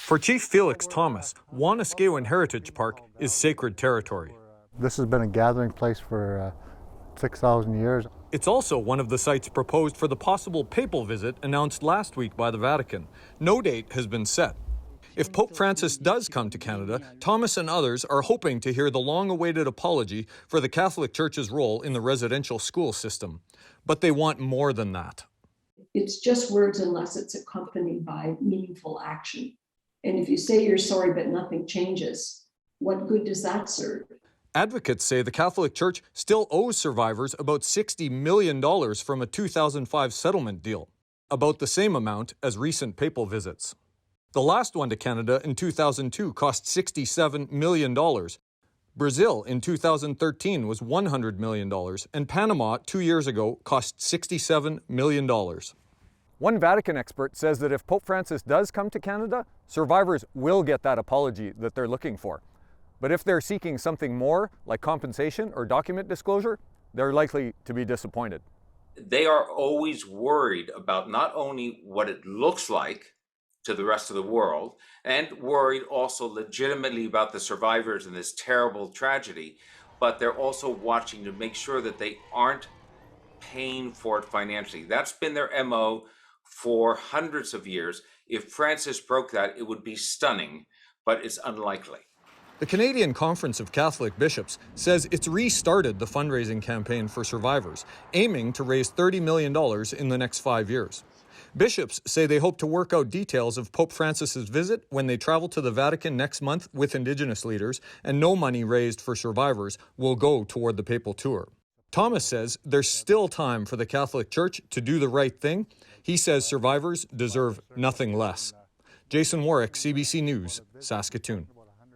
For Chief Felix Thomas, Wanuskewin Heritage Park is sacred territory. This has been a gathering place for 6,000 years. It's also one of the sites proposed for the possible papal visit announced last week by the Vatican. No date has been set. If Pope Francis does come to Canada, Thomas and others are hoping to hear the long-awaited apology for the Catholic Church's role in the residential school system. But they want more than that. It's just words unless it's accompanied by meaningful action. And if you say you're sorry but nothing changes, what good does that serve? Advocates say the Catholic Church still owes survivors about $60 million from a 2005 settlement deal, about the same amount as recent papal visits. The last one to Canada in 2002 cost $67 million. Brazil in 2013 was $100 million, and Panama 2 years ago cost $67 million. One Vatican expert says that if Pope Francis does come to Canada, survivors will get that apology that they're looking for. But if they're seeking something more, like compensation or document disclosure, they're likely to be disappointed. They are always worried about not only what it looks like to the rest of the world, and worried also legitimately about the survivors in this terrible tragedy, but they're also watching to make sure that they aren't paying for it financially. That's been their MO for hundreds of years. If Francis broke that, it would be stunning, but it's unlikely. The Canadian Conference of Catholic Bishops says it's restarted the fundraising campaign for survivors, aiming to raise $30 million in the next 5 years. Bishops say they hope to work out details of Pope Francis's visit when they travel to the Vatican next month with Indigenous leaders, and no money raised for survivors will go toward the papal tour. Thomas says there's still time for the Catholic Church to do the right thing. He says survivors deserve nothing less. Jason Warwick, CBC News, Saskatoon.